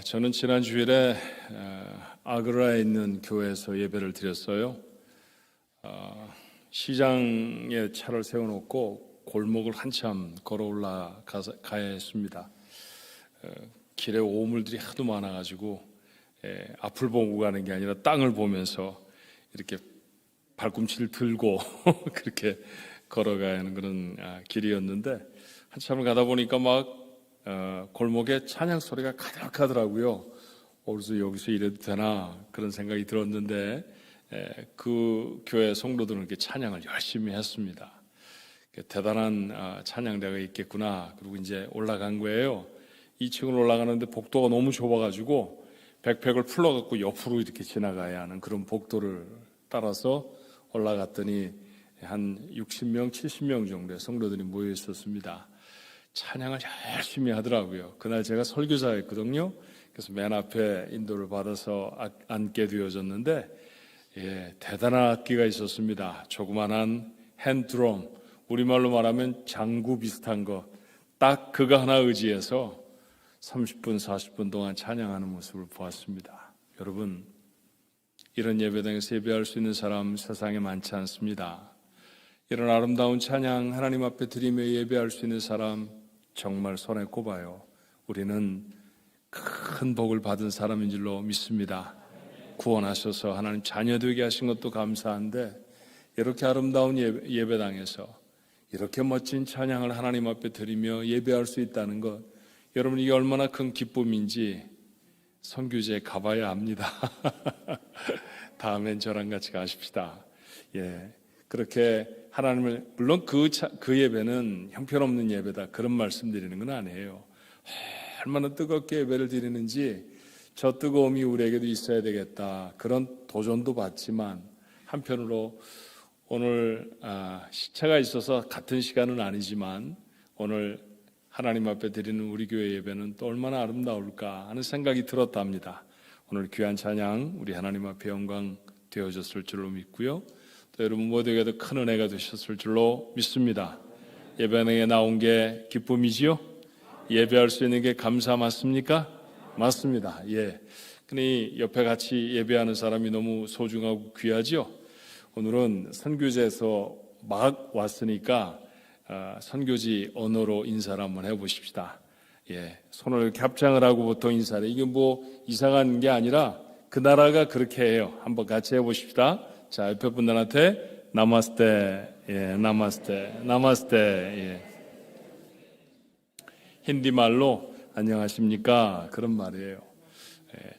저는 지난 주일에 아그라에 있는 교회에서 예배를 드렸어요. 시장에 차를 세워놓고 골목을 한참 걸어 올라가야 했습니다. 길에 오물들이 하도 많아가지고 앞을 보고 가는 게 아니라 땅을 보면서 이렇게 발꿈치를 들고 그렇게 걸어가야 하는 그런 길이었는데, 한참을 가다 보니까 막 골목에 찬양 소리가 가득하더라고요. 그래서 여기서 이래도 되나 그런 생각이 들었는데, 그 교회 성도들은 이렇게 찬양을 열심히 했습니다. 대단한 찬양대가 있겠구나. 그리고 이제 올라간 거예요. 2층으로 올라가는데 복도가 너무 좁아가지고 백팩을 풀러갖고 옆으로 이렇게 지나가야 하는 그런 복도를 따라서 올라갔더니 한 60명, 70명 정도의 성도들이 모여 있었습니다. 찬양을 열심히 하더라고요. 그날 제가 설교자였거든요. 그래서 맨 앞에 인도를 받아서 앉게 되어졌는데, 대단한 악기가 있었습니다. 조그만한 핸드드럼, 우리말로 말하면 장구 비슷한 거, 딱 그거 하나 의지해서 30분, 40분 동안 찬양하는 모습을 보았습니다. 여러분, 이런 예배당에서 예배할 수 있는 사람 세상에 많지 않습니다. 이런 아름다운 찬양 하나님 앞에 드리며 예배할 수 있는 사람 정말 손에 꼽아요. 우리는 큰 복을 받은 사람인 줄로 믿습니다. 구원하셔서 하나님 자녀 되게 하신 것도 감사한데, 이렇게 아름다운 예배당에서 이렇게 멋진 찬양을 하나님 앞에 드리며 예배할 수 있다는 것, 여러분 이게 얼마나 큰 기쁨인지 선교지에 가봐야 합니다. 다음엔 저랑 같이 가십시다. 그렇게 하나님을, 물론 그 예배는 형편없는 예배다 그런 말씀 드리는 건 아니에요. 얼마나 뜨겁게 예배를 드리는지 저 뜨거움이 우리에게도 있어야 되겠다, 그런 도전도 받지만, 한편으로 오늘 시차가 있어서 같은 시간은 아니지만 오늘 하나님 앞에 드리는 우리 교회 예배는 또 얼마나 아름다울까 하는 생각이 들었답니다. 오늘 귀한 찬양 우리 하나님 앞에 영광 되어졌을 줄로 믿고요, 또 여러분 모두에게도 큰 은혜가 되셨을 줄로 믿습니다. 예배당에 나온 게 기쁨이지요? 예배할 수 있는 게 감사 맞습니까? 맞습니다. 근데 옆에 같이 예배하는 사람이 너무 소중하고 귀하지요? 오늘은 선교지에서 막 왔으니까 선교지 언어로 인사를 한번 해보십시다. 손을 이렇게 합장을 하고 보통 인사를, 이게 뭐 이상한 게 아니라 그 나라가 그렇게 해요. 한번 같이 해보십시다. 자, 옆에 분들한테 나마스테, 나마스테, 나마스테. 힌디 말로 안녕하십니까 그런 말이에요.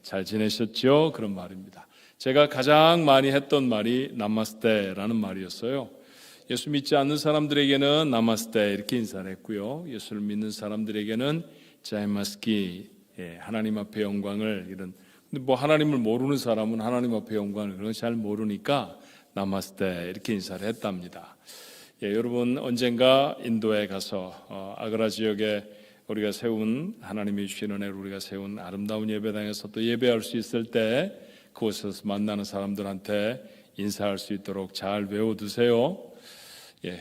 잘 지내셨죠? 그런 말입니다. 제가 가장 많이 했던 말이 나마스테라는 말이었어요. 예수 믿지 않는 사람들에게는 나마스테 이렇게 인사를 했고요, 예수를 믿는 사람들에게는 자이마스키, 하나님 앞에 영광을, 이런. 근데 뭐 하나님을 모르는 사람은 하나님 앞에 영광을 그런 거 잘 모르니까 나마스테 이렇게 인사를 했답니다. 여러분 언젠가 인도에 가서 아그라 지역에 우리가 세운, 하나님이 주신 은혜로 우리가 세운 아름다운 예배당에서 또 예배할 수 있을 때 그곳에서 만나는 사람들한테 인사할 수 있도록 잘 외워두세요.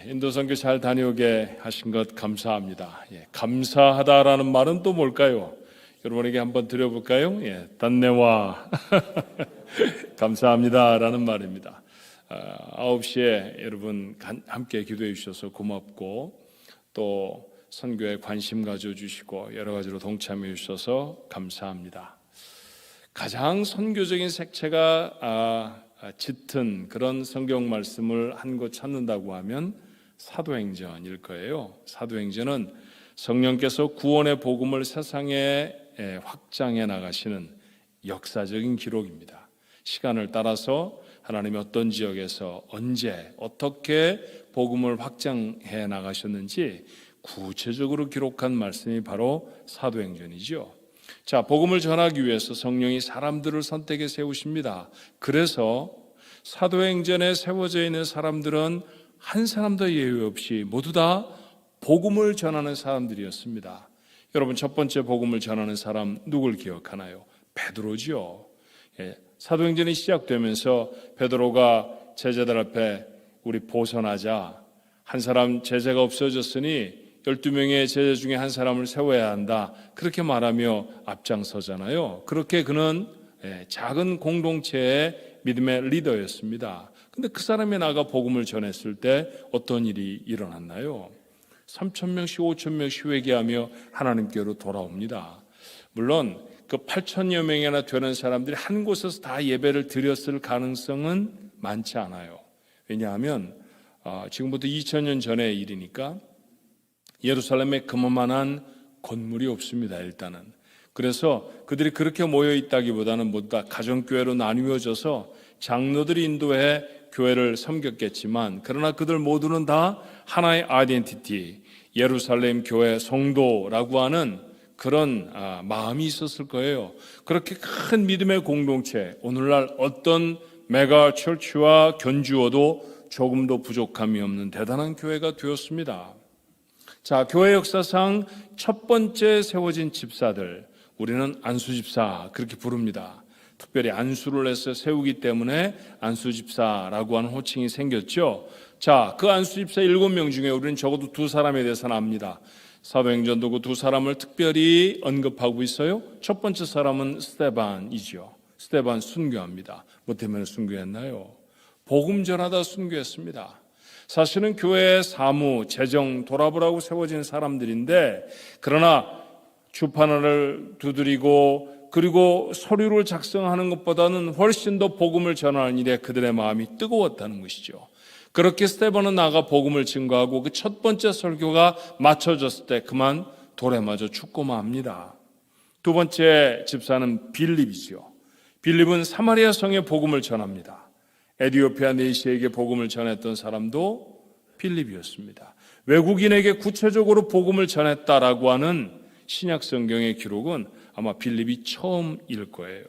인도 선교 잘 다녀오게 하신 것 감사합니다. 감사하다라는 말은 또 뭘까요? 여러분에게 한번 드려볼까요? 단내와 감사합니다라는 말입니다. 9시에 여러분 함께 기도해 주셔서 고맙고, 또 선교에 관심 가져주시고 여러 가지로 동참해 주셔서 감사합니다. 가장 선교적인 색채가 짙은 그런 성경 말씀을 한 곳 찾는다고 하면 사도행전일 거예요. 사도행전은 성령께서 구원의 복음을 세상에 확장해 나가시는 역사적인 기록입니다. 시간을 따라서 하나님이 어떤 지역에서 언제 어떻게 복음을 확장해 나가셨는지 구체적으로 기록한 말씀이 바로 사도행전이죠. 자, 복음을 전하기 위해서 성령이 사람들을 선택해 세우십니다. 그래서 사도행전에 세워져 있는 사람들은 한 사람도 예외 없이 모두 다 복음을 전하는 사람들이었습니다. 여러분, 첫 번째 복음을 전하는 사람 누굴 기억하나요? 베드로지요. 사도행전이 시작되면서 베드로가 제자들 앞에 우리 보선하자, 한 사람 제자가 없어졌으니 12명의 제자 중에 한 사람을 세워야 한다. 그렇게 말하며 앞장서잖아요. 그렇게 그는 작은 공동체의 믿음의 리더였습니다. 근데 그 사람이 나가 복음을 전했을 때 어떤 일이 일어났나요? 3,000명씩 5,000명씩 회개하며 하나님께로 돌아옵니다. 물론 그 8,000여 명이나 되는 사람들이 한 곳에서 다 예배를 드렸을 가능성은 많지 않아요. 왜냐하면 지금부터 2000년 전의 일이니까 예루살렘에 그만한 건물이 없습니다. 일단은. 그래서 그들이 그렇게 모여 있다기보다는 모두 다 가정교회로 나뉘어져서 장로들이 인도해 교회를 섬겼겠지만, 그러나 그들 모두는 다 하나의 아이덴티티, 예루살렘 교회 성도라고 하는 그런 마음이 있었을 거예요. 그렇게 큰 믿음의 공동체, 오늘날 어떤 메가 철치와 견주어도 조금도 부족함이 없는 대단한 교회가 되었습니다. 자, 교회 역사상 첫 번째 세워진 집사들, 우리는 안수집사 그렇게 부릅니다. 특별히 안수를 해서 세우기 때문에 안수집사라고 하는 호칭이 생겼죠. 자, 그 안수집사 7명 중에 우리는 적어도 2사람에 대해서는 압니다. 사도행전도 그 2사람을 특별히 언급하고 있어요. 첫 번째 사람은 스데반이죠. 스데반 순교합니다. 뭐 때문에 순교했나요? 복음 전하다 순교했습니다. 사실은 교회의 사무, 재정, 돌아보라고 세워진 사람들인데, 그러나 주판을 두드리고 그리고 서류를 작성하는 것보다는 훨씬 더 복음을 전하는 일에 그들의 마음이 뜨거웠다는 것이죠. 그렇게 스데반은 나가 복음을 증거하고 그 첫 번째 설교가 마쳐졌을 때 그만 돌에 맞아 죽고 맙니다. 두 번째 집사는 빌립이죠. 빌립은 사마리아 성에 복음을 전합니다. 에디오피아 내시에게 복음을 전했던 사람도 빌립이었습니다. 외국인에게 구체적으로 복음을 전했다라고 하는 신약 성경의 기록은 아마 빌립이 처음일 거예요.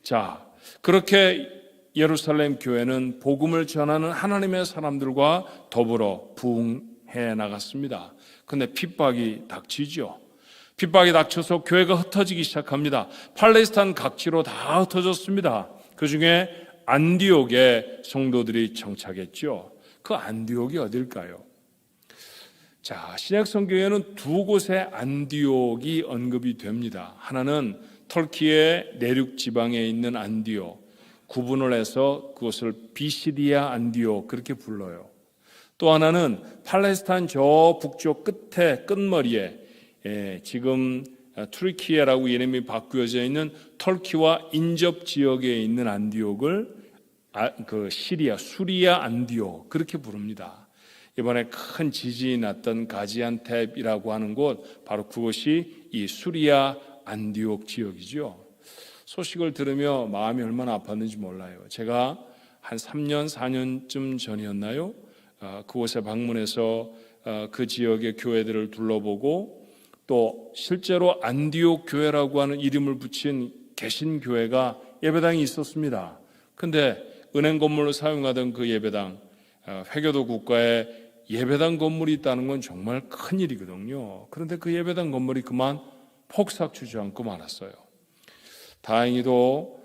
자, 그렇게 예루살렘 교회는 복음을 전하는 하나님의 사람들과 더불어 부흥해 나갔습니다. 그런데 핍박이 닥치죠. 핍박이 닥쳐서 교회가 흩어지기 시작합니다. 팔레스타인 각지로 다 흩어졌습니다. 그중에 안디옥에 성도들이 정착했죠. 그 안디옥이 어딜까요? 자, 신약 성경에는 2곳의 안디옥이 언급이 됩니다. 하나는 터키의 내륙 지방에 있는 안디옥, 구분을 해서 그것을 비시디아 안디옥 그렇게 불러요. 또 하나는 팔레스타인 저 북쪽 끝머리에 지금 투르키예라고 이름이 바뀌어져 있는 터키와 인접 지역에 있는 안디옥을 수리아 안디옥 그렇게 부릅니다. 이번에 큰 지진이 났던 가지안텝이라고 하는 곳, 바로 그곳이 이 수리아 안디옥 지역이죠. 소식을 들으며 마음이 얼마나 아팠는지 몰라요. 제가 한 3년, 4년쯤 전이었나요? 그곳에 방문해서 그 지역의 교회들을 둘러보고 또 실제로 안디옥 교회라고 하는 이름을 붙인 개신교회가 예배당이 있었습니다. 근데 은행 건물로 사용하던 그 예배당, 회교도 국가에 예배당 건물이 있다는 건 정말 큰일이거든요. 그런데 그 예배당 건물이 그만 폭삭 주저앉고 말았어요. 다행히도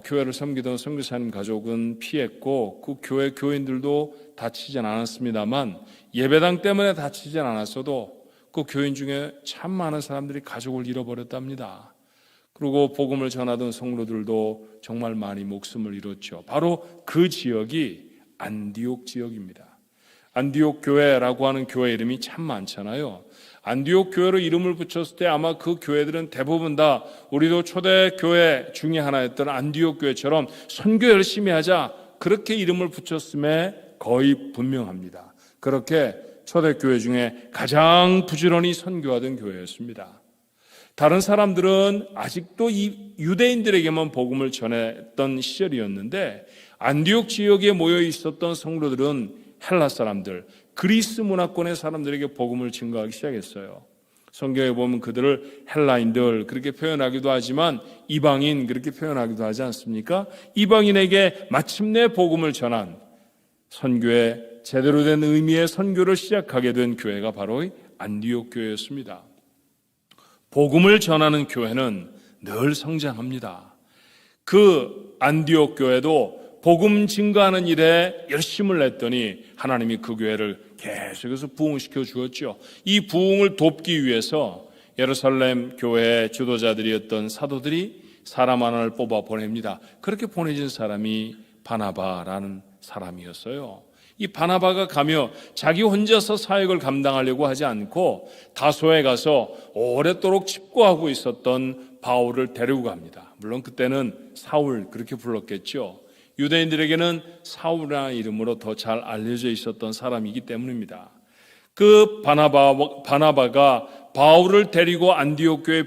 교회를 섬기던 선교사님 가족은 피했고 그 교회 교인들도 다치진 않았습니다만, 예배당 때문에 다치진 않았어도 그 교인 중에 참 많은 사람들이 가족을 잃어버렸답니다. 그리고 복음을 전하던 성도들도 정말 많이 목숨을 잃었죠. 바로 그 지역이 안디옥 지역입니다. 안디옥 교회라고 하는 교회 이름이 참 많잖아요. 안디옥 교회로 이름을 붙였을 때 아마 그 교회들은 대부분 다 우리도 초대 교회 중에 하나였던 안디옥 교회처럼 선교 열심히 하자 그렇게 이름을 붙였음에 거의 분명합니다. 그렇게 초대 교회 중에 가장 부지런히 선교하던 교회였습니다. 다른 사람들은 아직도 이 유대인들에게만 복음을 전했던 시절이었는데, 안디옥 지역에 모여 있었던 성도들은 헬라 사람들, 그리스 문화권의 사람들에게 복음을 증거하기 시작했어요. 성경에 보면 그들을 헬라인들 그렇게 표현하기도 하지만 이방인 그렇게 표현하기도 하지 않습니까? 이방인에게 마침내 복음을 전한 선교의 제대로 된 의미의 선교를 시작하게 된 교회가 바로 안디옥 교회였습니다. 복음을 전하는 교회는 늘 성장합니다. 그 안디옥 교회도 복음 증거하는 일에 열심을 냈더니 하나님이 그 교회를 계속해서 부흥시켜 주었죠. 이 부흥을 돕기 위해서 예루살렘 교회의 지도자들이었던 사도들이 사람 하나를 뽑아 보냅니다. 그렇게 보내진 사람이 바나바라는 사람이었어요. 이 바나바가 가며 자기 혼자서 사역을 감당하려고 하지 않고 다소에 가서 오랫도록 칩고하고 있었던 바울을 데리고 갑니다. 물론 그때는 사울 그렇게 불렀겠죠. 유대인들에게는 사울이라는 이름으로 더 잘 알려져 있었던 사람이기 때문입니다. 그 바나바가 바울을 데리고 안디옥 교회에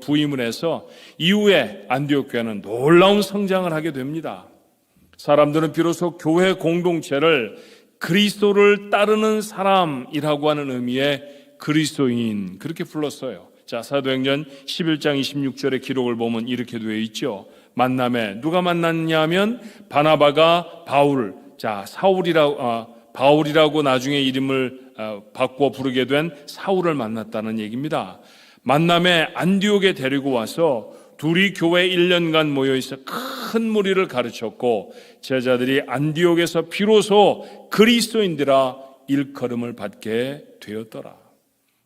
부임을 해서 이후에 안디옥 교회는 놀라운 성장을 하게 됩니다. 사람들은 비로소 교회 공동체를 그리스도를 따르는 사람이라고 하는 의미의 그리스도인 그렇게 불렀어요. 자, 사도행전 11장 26절의 기록을 보면 이렇게 되어 있죠. 만남에 누가 만났냐 하면 바나바가 바울이라고 나중에 이름을 바꿔 부르게 된 사울을 만났다는 얘기입니다. 만남에 안디옥에 데리고 와서 둘이 교회 1년간 모여있어 큰 무리를 가르쳤고 제자들이 안디옥에서 비로소 그리스도인들아 일컬음을 받게 되었더라.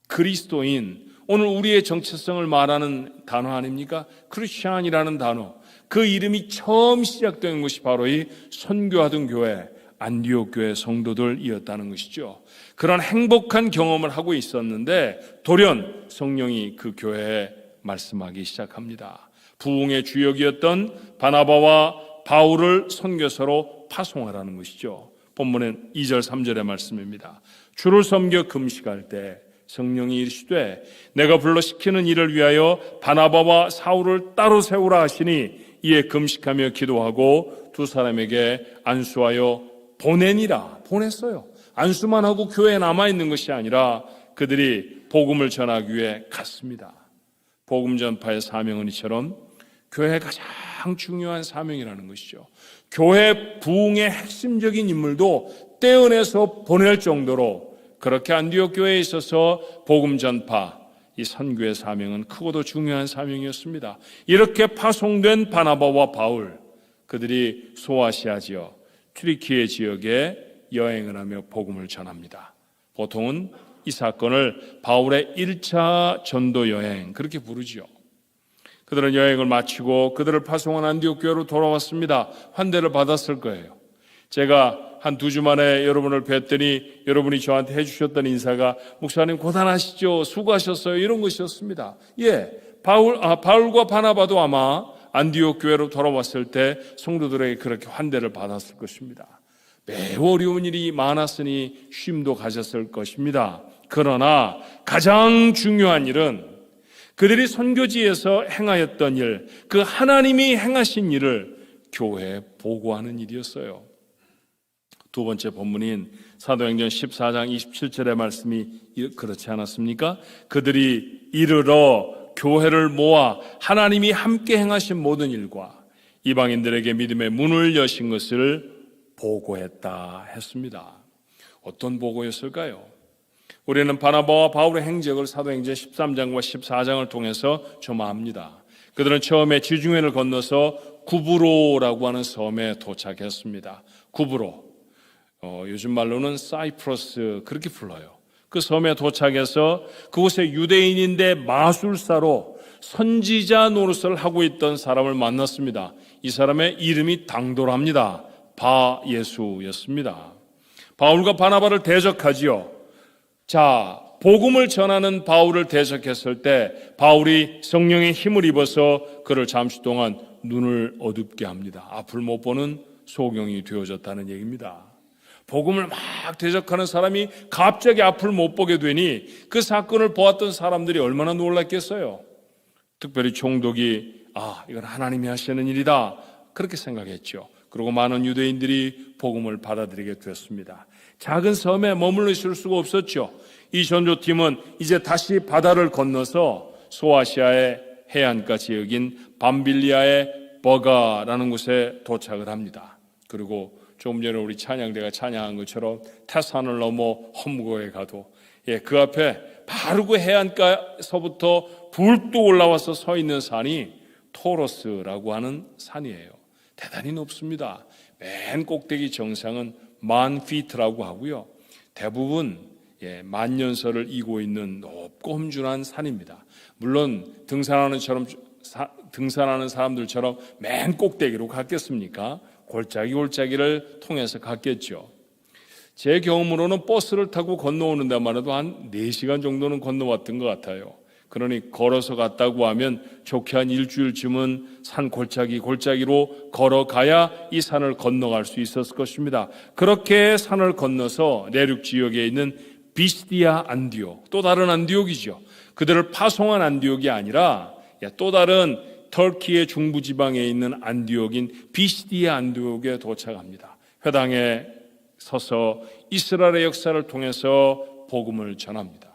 그리스도인, 오늘 우리의 정체성을 말하는 단어 아닙니까? 크리스찬이라는 단어. 그 이름이 처음 시작된 것이 바로 이 선교하던 교회 안디옥 교회 성도들이었다는 것이죠. 그런 행복한 경험을 하고 있었는데 돌연 성령이 그 교회에 말씀하기 시작합니다. 부흥의 주역이었던 바나바와 바울을 선교사로 파송하라는 것이죠. 본문은 2절 3절의 말씀입니다. 주를 섬겨 금식할 때 성령이 이르시되 내가 불러 시키는 일을 위하여 바나바와 사울을 따로 세우라 하시니 이에 금식하며 기도하고 두 사람에게 안수하여 보냈어요. 안수만 하고 교회에 남아있는 것이 아니라 그들이 복음을 전하기 위해 갔습니다. 복음 전파의 사명은 이처럼 교회의 가장 중요한 사명이라는 것이죠. 교회 부흥의 핵심적인 인물도 떼어내서 보낼 정도로 그렇게 안디옥 교회에 있어서 복음 전파, 이 선교의 사명은 크고도 중요한 사명이었습니다. 이렇게 파송된 바나바와 바울, 그들이 소아시아 지역, 튀르키예 지역에 여행을 하며 복음을 전합니다. 보통은 이 사건을 바울의 1차 전도 여행 그렇게 부르죠. 그들은 여행을 마치고 그들을 파송한 안디옥 교회로 돌아왔습니다. 환대를 받았을 거예요. 제가 한 2주 만에 여러분을 뵀더니 여러분이 저한테 해주셨던 인사가 목사님 고단하시죠? 수고하셨어요? 이런 것이었습니다. 바울과 바나바도 아마 안디옥 교회로 돌아왔을 때 성도들에게 그렇게 환대를 받았을 것입니다. 매우 어려운 일이 많았으니 쉼도 가졌을 것입니다. 그러나 가장 중요한 일은 그들이 선교지에서 행하였던 일, 그 하나님이 행하신 일을 교회에 보고하는 일이었어요. 두 번째 본문인 사도행전 14장 27절의 말씀이 그렇지 않았습니까? 그들이 이르러 교회를 모아 하나님이 함께 행하신 모든 일과 이방인들에게 믿음의 문을 여신 것을 보고했다 했습니다. 어떤 보고였을까요? 우리는 바나바와 바울의 행적을 사도행전 13장과 14장을 통해서 좀 압니다. 그들은 처음에 지중해를 건너서 구브로라고 하는 섬에 도착했습니다. 구브로, 요즘 말로는 사이프러스 그렇게 불러요. 그 섬에 도착해서 그곳에 유대인인데 마술사로 선지자 노릇을 하고 있던 사람을 만났습니다. 이 사람의 이름이 당돌합니다. 바예수였습니다. 바울과 바나바를 대적하지요. 자, 복음을 전하는 바울을 대적했을 때 바울이 성령의 힘을 입어서 그를 잠시 동안 눈을 어둡게 합니다. 앞을 못 보는 소경이 되어졌다는 얘기입니다. 복음을 막 대적하는 사람이 갑자기 앞을 못 보게 되니 그 사건을 보았던 사람들이 얼마나 놀랐겠어요. 특별히 총독이 이건 하나님이 하시는 일이다 그렇게 생각했죠. 그리고 많은 유대인들이 복음을 받아들이게 됐습니다. 작은 섬에 머물러 있을 수가 없었죠. 이 전도팀은 이제 다시 바다를 건너서 소아시아의 해안가 지역인 밤빌리아의 버가라는 곳에 도착을 합니다. 그리고 조금 전에 우리 찬양대가 찬양한 것처럼 태산을 넘어 험고에 가도 그 앞에 바로 그 해안가서부터 불뚝 올라와서 서 있는 산이 토로스라고 하는 산이에요. 대단히 높습니다. 맨 꼭대기 정상은 10,000feet라고 하고요. 대부분 만년설을 이고 있는 높고 험준한 산입니다. 물론 등산하는 사람들처럼 맨 꼭대기로 갔겠습니까? 골짜기를 통해서 갔겠죠. 제 경험으로는 버스를 타고 건너오는 데만 해도 한 4시간 정도는 건너왔던 것 같아요. 그러니 걸어서 갔다고 하면 좋게 한 일주일쯤은 산 골짜기로 걸어가야 이 산을 건너갈 수 있었을 것입니다. 그렇게 산을 건너서 내륙 지역에 있는 비시디아 안디옥, 또 다른 안디옥이죠. 그들을 파송한 안디옥이 아니라 또 다른 터키의 중부 지방에 있는 안디옥인 비시디아 안디옥에 도착합니다. 회당에 서서 이스라엘의 역사를 통해서 복음을 전합니다.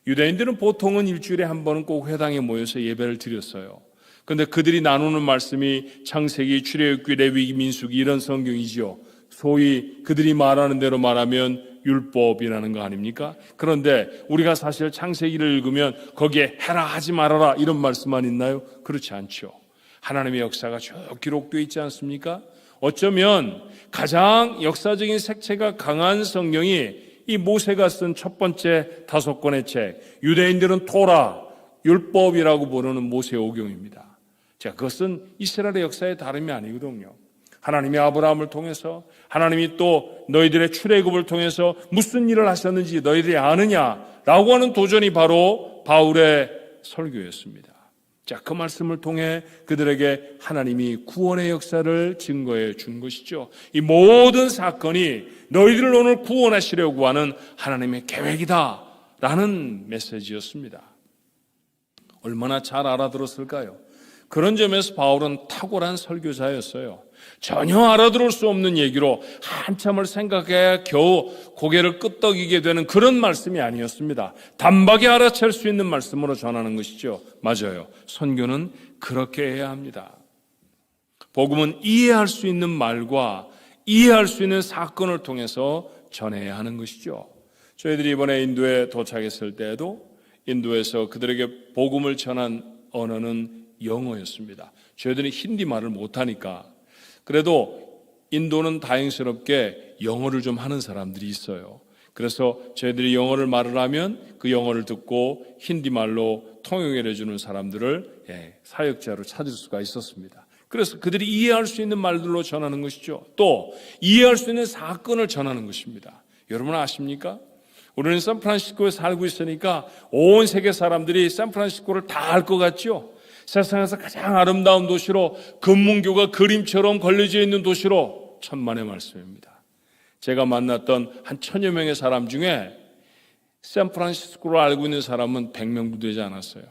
유대인들은 보통은 일주일에 한 번은 꼭 회당에 모여서 예배를 드렸어요. 그런데 그들이 나누는 말씀이 창세기, 출애굽기, 레위기, 민수기 이런 성경이지요. 소위 그들이 말하는 대로 말하면 율법이라는 거 아닙니까? 그런데 우리가 사실 창세기를 읽으면 거기에 해라 하지 말아라 이런 말씀만 있나요? 그렇지 않죠. 하나님의 역사가 쭉 기록되어 있지 않습니까? 어쩌면 가장 역사적인 색채가 강한 성경이 이 모세가 쓴 첫 번째 5권의 책, 유대인들은 토라, 율법이라고 부르는 모세오경입니다. 자, 그것은 이스라엘의 역사의 다름이 아니거든요. 하나님이 아브라함을 통해서, 하나님이 또 너희들의 출애굽을 통해서 무슨 일을 하셨는지 너희들이 아느냐라고 하는 도전이 바로 바울의 설교였습니다. 자, 그 말씀을 통해 그들에게 하나님이 구원의 역사를 증거해 준 것이죠. 이 모든 사건이 너희들을 오늘 구원하시려고 하는 하나님의 계획이다 라는 메시지였습니다. 얼마나 잘 알아들었을까요? 그런 점에서 바울은 탁월한 설교자였어요. 전혀 알아들을 수 없는 얘기로 한참을 생각해 겨우 고개를 끄덕이게 되는 그런 말씀이 아니었습니다. 단박에 알아챌 수 있는 말씀으로 전하는 것이죠. 맞아요. 선교는 그렇게 해야 합니다. 복음은 이해할 수 있는 말과 이해할 수 있는 사건을 통해서 전해야 하는 것이죠. 저희들이 이번에 인도에 도착했을 때에도 인도에서 그들에게 복음을 전한 언어는 영어였습니다. 저희들이 힌디 말을 못하니까. 그래도 인도는 다행스럽게 영어를 좀 하는 사람들이 있어요. 그래서 저희들이 영어를 말을 하면 그 영어를 듣고 힌디 말로 통역을 해주는 사람들을 사역자로 찾을 수가 있었습니다. 그래서 그들이 이해할 수 있는 말들로 전하는 것이죠. 또 이해할 수 있는 사건을 전하는 것입니다. 여러분 아십니까? 우리는 샌프란시스코에 살고 있으니까 온 세계 사람들이 샌프란시스코를 다 알 것 같죠? 세상에서 가장 아름다운 도시로, 금문교가 그림처럼 걸려져 있는 도시로, 천만의 말씀입니다. 제가 만났던 한 1000여 명의 사람 중에 샌프란시스코를 알고 있는 사람은 100명도 되지 않았어요.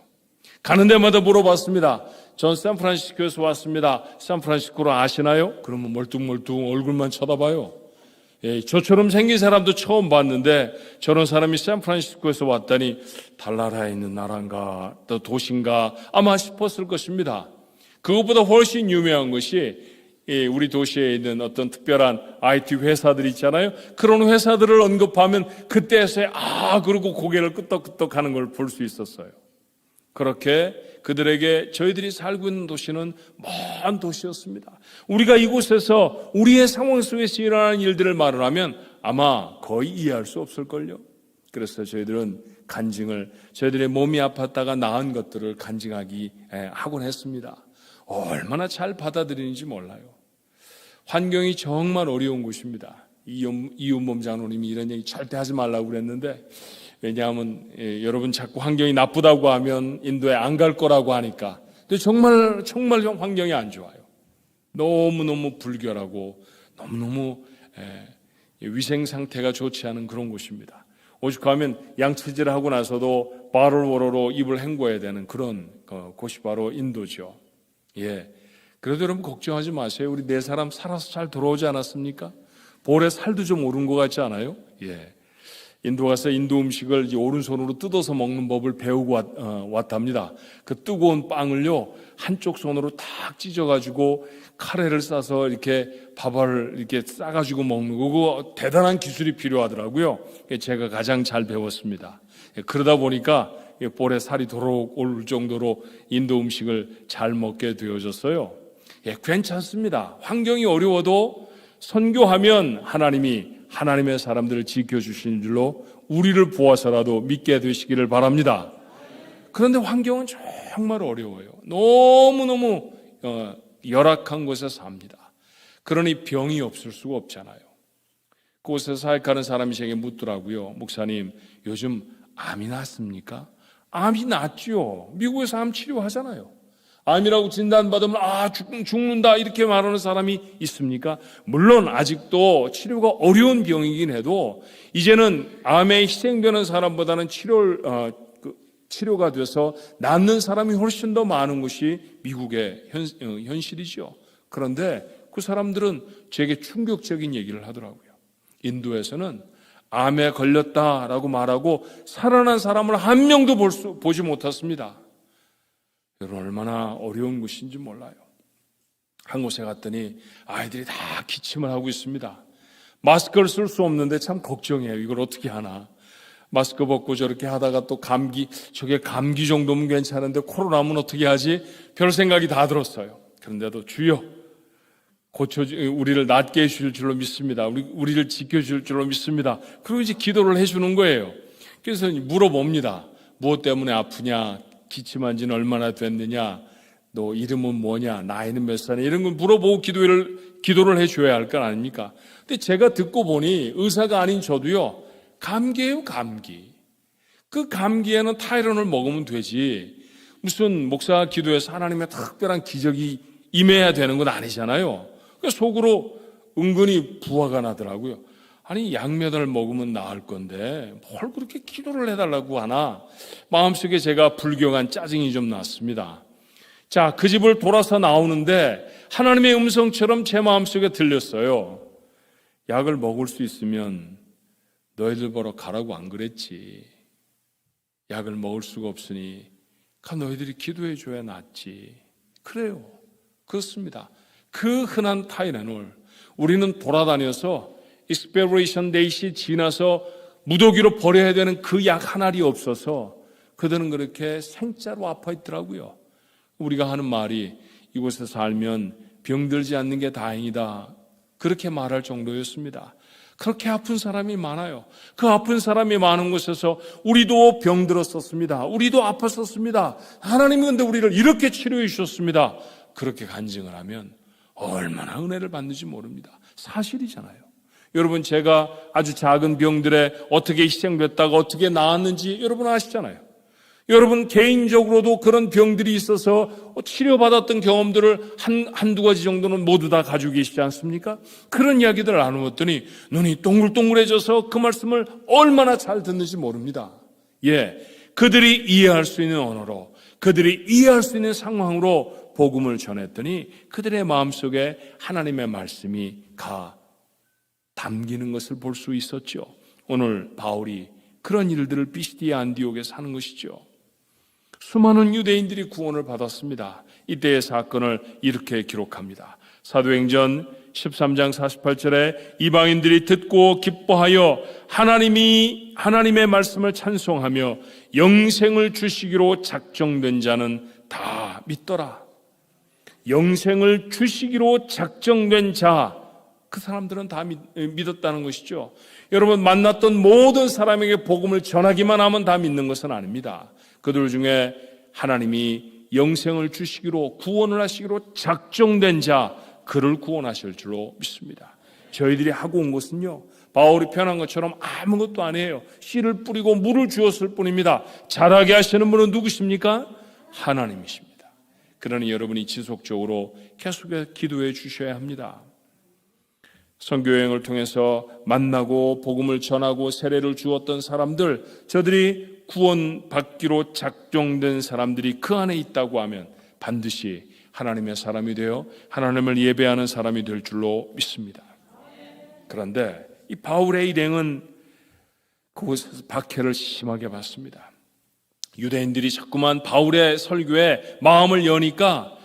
가는 데마다 물어봤습니다. 전 샌프란시스코에서 왔습니다. 샌프란시스코를 아시나요? 그러면 멀뚱멀뚱 얼굴만 쳐다봐요. 저처럼 생긴 사람도 처음 봤는데 저런 사람이 샌프란시스코에서 왔다니 달나라에 있는 나라인가 또 도시인가 아마 싶었을 것입니다. 그것보다 훨씬 유명한 것이 우리 도시에 있는 어떤 특별한 IT 회사들 있잖아요. 그런 회사들을 언급하면 그때서야 그러고 고개를 끄덕끄덕 하는 걸 볼 수 있었어요. 그렇게 그들에게 저희들이 살고 있는 도시는 먼 도시였습니다. 우리가 이곳에서 우리의 상황 속에서 일어나는 일들을 말을 하면 아마 거의 이해할 수 없을걸요. 그래서 저희들은 저희들의 몸이 아팠다가 나은 것들을 간증하기 하곤 했습니다. 얼마나 잘 받아들이는지 몰라요. 환경이 정말 어려운 곳입니다. 이윤범 장로님이 이런 얘기 절대 하지 말라고 그랬는데 왜냐하면 여러분 자꾸 환경이 나쁘다고 하면 인도에 안 갈 거라고 하니까. 근데 정말 환경이 안 좋아요. 너무너무 불결하고 너무너무 위생 상태가 좋지 않은 그런 곳입니다. 오죽하면 양치질을 하고 나서도 바롤워러로 입을 헹궈야 되는 그런 곳이 바로 인도죠. 그래도 여러분 걱정하지 마세요. 우리 4사람 살아서 잘 돌아오지 않았습니까? 볼에 살도 좀 오른 것 같지 않아요? 인도 가서 인도 음식을 이제 오른손으로 뜯어서 먹는 법을 배우고 왔답니다. 그 뜨거운 빵을요, 한쪽 손으로 탁 찢어가지고 카레를 싸서 이렇게 밥을 이렇게 싸가지고 먹는 거고 대단한 기술이 필요하더라고요. 제가 가장 잘 배웠습니다. 그러다 보니까 볼에 살이 돌아올 정도로 인도 음식을 잘 먹게 되어졌어요. 괜찮습니다. 환경이 어려워도 선교하면 하나님이 하나님의 사람들을 지켜주시는 줄로 우리를 보아서라도 믿게 되시기를 바랍니다. 그런데 환경은 정말 어려워요. 너무너무 열악한 곳에 삽니다. 그러니 병이 없을 수가 없잖아요. 그곳에서 사역하는 사람이 제게 묻더라고요. 목사님, 요즘 암이 낫습니까? 암이 낫죠. 미국에서 암 치료하잖아요. 암이라고 진단받으면 죽는다 이렇게 말하는 사람이 있습니까? 물론 아직도 치료가 어려운 병이긴 해도 이제는 암에 희생되는 사람보다는 치료가 돼서 낫는 사람이 훨씬 더 많은 것이 미국의 현실이죠. 그런데 그 사람들은 제게 충격적인 얘기를 하더라고요. 인도에서는 암에 걸렸다라고 말하고 살아난 사람을 한 명도 보지 못했습니다. 여러분, 얼마나 어려운 곳인지 몰라요. 한 곳에 갔더니 아이들이 다 기침을 하고 있습니다. 마스크를 쓸 수 없는데 참 걱정해요. 이걸 어떻게 하나. 마스크 벗고 저렇게 하다가 또 저게 감기 정도면 괜찮은데 코로나면 어떻게 하지? 별 생각이 다 들었어요. 그런데도 주여, 우리를 낫게 해줄 줄로 믿습니다. 우리를 지켜줄 줄로 믿습니다. 그리고 이제 기도를 해주는 거예요. 그래서 물어봅니다. 무엇 때문에 아프냐? 기침한 지는 얼마나 됐느냐? 너 이름은 뭐냐? 나이는 몇 살이냐? 이런 걸 물어보고 기도를 해줘야 할 건 아닙니까? 근데 제가 듣고 보니 의사가 아닌 저도요, 감기예요, 감기. 그 감기에는 타이레놀을 먹으면 되지. 무슨 목사 기도에서 하나님의 특별한 기적이 임해야 되는 건 아니잖아요. 속으로 은근히 부화가 나더라고요. 아니, 약 몇 알 먹으면 나을 건데 뭘 그렇게 기도를 해달라고 하나. 마음속에 제가 불경한 짜증이 좀 났습니다. 자, 그 집을 돌아서 나오는데 하나님의 음성처럼 제 마음속에 들렸어요. 약을 먹을 수 있으면 너희들 보러 가라고 안 그랬지. 약을 먹을 수가 없으니 너희들이 기도해 줘야 낫지. 그래요. 그렇습니다. 그 흔한 타이레놀, 우리는 돌아다녀서 expiration date이 지나서 무더기로 버려야 되는 그 약 한 알이 없어서 그들은 그렇게 생짜로 아파 있더라고요. 우리가 하는 말이 이곳에 살면 병들지 않는 게 다행이다, 그렇게 말할 정도였습니다. 그렇게 아픈 사람이 많아요. 그 아픈 사람이 많은 곳에서 우리도 병들었었습니다. 우리도 아팠었습니다. 하나님이 근데 우리를 이렇게 치료해 주셨습니다. 그렇게 간증을 하면 얼마나 은혜를 받는지 모릅니다. 사실이잖아요. 여러분, 제가 아주 작은 병들에 어떻게 희생됐다가 어떻게 나았는지 여러분 아시잖아요. 여러분 개인적으로도 그런 병들이 있어서 치료받았던 경험들을 한두 가지 정도는 모두 다 가지고 계시지 않습니까? 그런 이야기들을 나누었더니 눈이 동글동글해져서 그 말씀을 얼마나 잘 듣는지 모릅니다. 그들이 이해할 수 있는 언어로, 그들이 이해할 수 있는 상황으로 복음을 전했더니 그들의 마음속에 하나님의 말씀이 담기는 것을 볼 수 있었죠. 오늘 바울이 그런 일들을 피시디아 안디옥에서 하는 것이죠. 수많은 유대인들이 구원을 받았습니다. 이때의 사건을 이렇게 기록합니다. 사도행전 13장 48절에 이방인들이 듣고 기뻐하여 하나님의 말씀을 찬송하며 영생을 주시기로 작정된 자는 다 믿더라. 영생을 주시기로 작정된 자, 그 사람들은 다 믿었다는 것이죠. 여러분, 만났던 모든 사람에게 복음을 전하기만 하면 다 믿는 것은 아닙니다. 그들 중에 하나님이 영생을 주시기로, 구원을 하시기로 작정된 자, 그를 구원하실 줄로 믿습니다. 저희들이 하고 온 것은요, 바울이 표현한 것처럼 아무것도 아니에요. 씨를 뿌리고 물을 주었을 뿐입니다. 자라게 하시는 분은 누구십니까? 하나님이십니다. 그러니 여러분이 지속적으로 계속해서 기도해 주셔야 합니다. 선교여행을 통해서 만나고 복음을 전하고 세례를 주었던 사람들, 저들이 구원받기로 작정된 사람들이 그 안에 있다고 하면 반드시 하나님의 사람이 되어 하나님을 예배하는 사람이 될 줄로 믿습니다. 그런데 이 바울의 일행은 그곳에서 박해를 심하게 받습니다. 유대인들이 자꾸만 바울의 설교에 마음을 여니까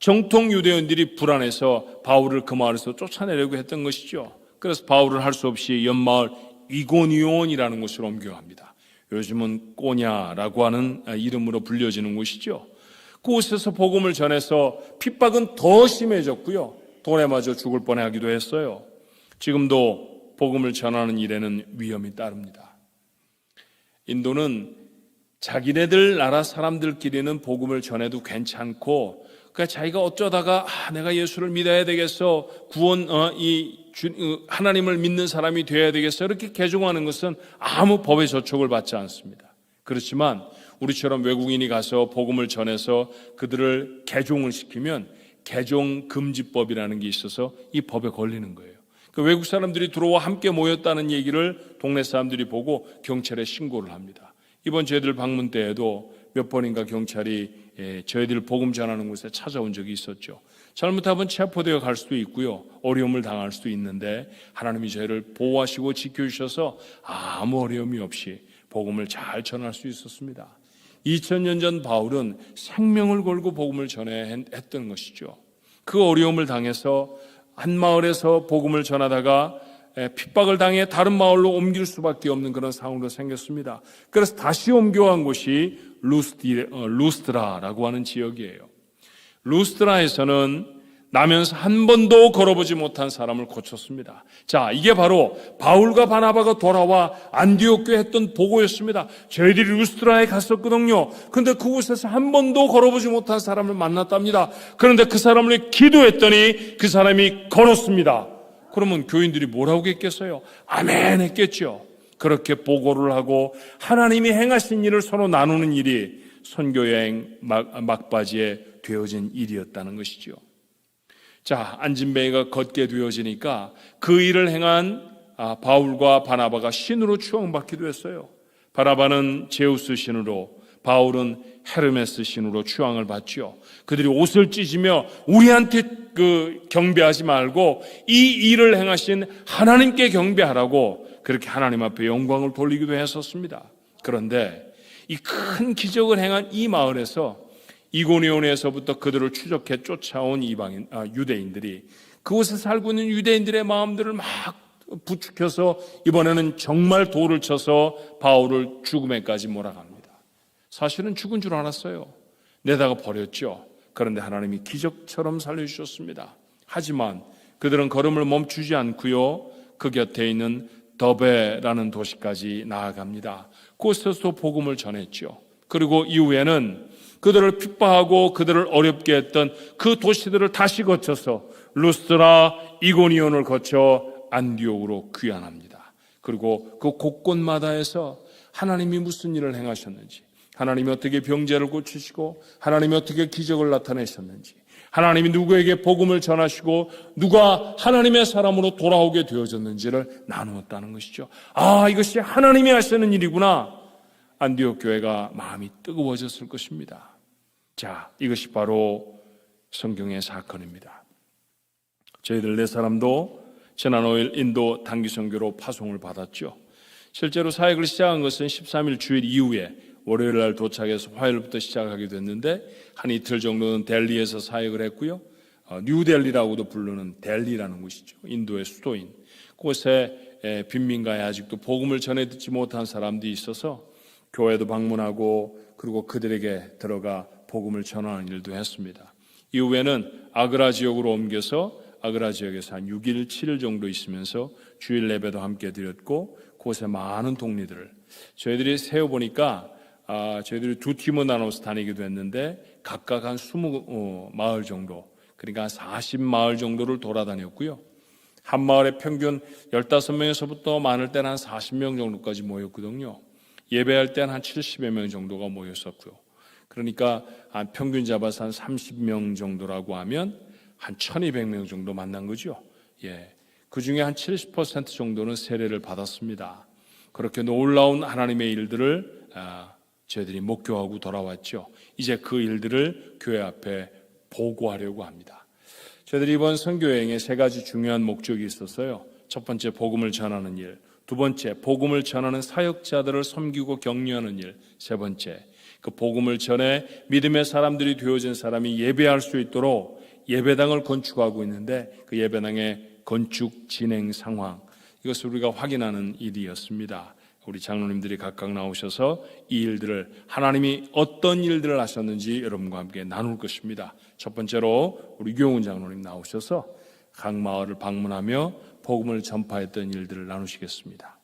정통 유대인들이 불안해서 바울을 그 마을에서 쫓아내려고 했던 것이죠. 그래서 바울을 할 수 없이 옆마을 이고니온이라는 곳으로 옮겨갑니다. 요즘은 꼬냐라고 하는 이름으로 불려지는 곳이죠. 그곳에서 복음을 전해서 핍박은 더 심해졌고요. 돈에 맞아 죽을 뻔하기도 했어요. 지금도 복음을 전하는 일에는 위험이 따릅니다. 인도는 자기네들 나라 사람들끼리는 복음을 전해도 괜찮고, 그러니까 자기가 어쩌다가 내가 예수를 믿어야 되겠어, 하나님을 믿는 사람이 되어야 되겠어, 이렇게 개종하는 것은 아무 법의 저촉을 받지 않습니다. 그렇지만 우리처럼 외국인이 가서 복음을 전해서 그들을 개종을 시키면 개종금지법이라는 게 있어서 이 법에 걸리는 거예요. 그 외국 사람들이 들어와 함께 모였다는 얘기를 동네 사람들이 보고 경찰에 신고를 합니다. 이번 저희들 방문 때에도 몇 번인가 경찰이 저희들 복음 전하는 곳에 찾아온 적이 있었죠. 잘못하면 체포되어 갈 수도 있고요, 어려움을 당할 수도 있는데 하나님이 저희를 보호하시고 지켜주셔서 아무 어려움이 없이 복음을 잘 전할 수 있었습니다. 2000년 전 바울은 생명을 걸고 복음을 전해야 했던 것이죠. 그 어려움을 당해서 한 마을에서 복음을 전하다가 핍박을 당해 다른 마을로 옮길 수밖에 없는 그런 상황으로 생겼습니다. 그래서 다시 옮겨간 곳이 루스드라라고 하는 지역이에요. 루스드라에서는 나면서 한 번도 걸어보지 못한 사람을 고쳤습니다. 자, 이게 바로 바울과 바나바가 돌아와 안디옥 교회에 했던 보고였습니다. 저희들이 루스드라에 갔었거든요. 그런데 그곳에서 한 번도 걸어보지 못한 사람을 만났답니다. 그런데 그 사람을 기도했더니 그 사람이 걸었습니다. 그러면 교인들이 뭐라고 했겠어요? 아멘 했겠죠. 그렇게 보고를 하고 하나님이 행하신 일을 서로 나누는 일이 선교여행 막바지에 되어진 일이었다는 것이죠. 자, 안진뱅이가 걷게 되어지니까 그 일을 행한 바울과 바나바가 신으로 추앙받기도 했어요. 바나바는 제우스 신으로, 바울은 헤르메스 신으로 추앙을 받죠. 그들이 옷을 찢으며 우리한테 경배하지 말고 이 일을 행하신 하나님께 경배하라고 그렇게 하나님 앞에 영광을 돌리기도 했었습니다. 그런데 이 큰 기적을 행한 이 마을에서 이고니온에서부터 그들을 추적해 쫓아온 유대인들이 그곳에 살고 있는 유대인들의 마음들을 막 부추겨서 이번에는 정말 돌을 쳐서 바울을 죽음에까지 몰아갑니다. 사실은 죽은 줄 알았어요. 내다가 버렸죠. 그런데 하나님이 기적처럼 살려주셨습니다. 하지만 그들은 걸음을 멈추지 않고요, 그 곁에 있는 더베라는 도시까지 나아갑니다. 그곳에서도 복음을 전했죠. 그리고 이후에는 그들을 핍박하고 그들을 어렵게 했던 그 도시들을 다시 거쳐서 루스드라, 이고니온을 거쳐 안디옥으로 귀환합니다. 그리고 그 곳곳마다에서 하나님이 무슨 일을 행하셨는지, 하나님이 어떻게 병자를 고치시고 하나님이 어떻게 기적을 나타내셨는지, 하나님이 누구에게 복음을 전하시고 누가 하나님의 사람으로 돌아오게 되어졌는지를 나누었다는 것이죠. 이것이 하나님이 하시는 일이구나. 안디옥 교회가 마음이 뜨거워졌을 것입니다. 자, 이것이 바로 성경의 사건입니다. 저희들 네 사람도 지난 5일 인도 단기선교로 파송을 받았죠. 실제로 사역을 시작한 것은 13일 주일 이후에 월요일 날 도착해서 화요일부터 시작하게 됐는데 한 이틀 정도는 델리에서 사역을 했고요. 뉴델리라고도 부르는 델리라는 곳이죠. 인도의 수도인. 그곳에 빈민가에 아직도 복음을 전해 듣지 못한 사람들이 있어서 교회도 방문하고 그리고 그들에게 들어가 복음을 전하는 일도 했습니다. 이후에는 아그라 지역으로 옮겨서 아그라 지역에서 한 6일, 7일 정도 있으면서 주일 예배도 함께 드렸고 그곳에 많은 독리들을 저희들이 세어보니까 저희들이 두 팀을 나눠서 다니기도 했는데 각각 한 20마을 정도, 그러니까 한 40마을 정도를 돌아다녔고요. 한 마을에 평균 15명에서부터 많을 때는 한 40명 정도까지 모였거든요. 예배할 때는 한 70여 명 정도가 모였었고요. 그러니까 한 평균 잡아서 한 30명 정도라고 하면 한 1200명 정도 만난 거죠. 그 중에 한 70% 정도는 세례를 받았습니다. 그렇게 놀라운 하나님의 일들을 저희들이 목교하고 돌아왔죠. 이제 그 일들을 교회 앞에 보고하려고 합니다. 저희들이 이번 선교여행에 3가지 중요한 목적이 있었어요. 첫 번째, 복음을 전하는 일. 두 번째, 복음을 전하는 사역자들을 섬기고 격려하는 일. 세 번째, 그 복음을 전해 믿음의 사람들이 되어진 사람이 예배할 수 있도록 예배당을 건축하고 있는데 그 예배당의 건축 진행 상황, 이것을 우리가 확인하는 일이었습니다. 우리 장로님들이 각각 나오셔서 이 일들을, 하나님이 어떤 일들을 하셨는지 여러분과 함께 나눌 것입니다. 첫 번째로 우리 유경훈 장로님 나오셔서 각 마을을 방문하며 복음을 전파했던 일들을 나누시겠습니다.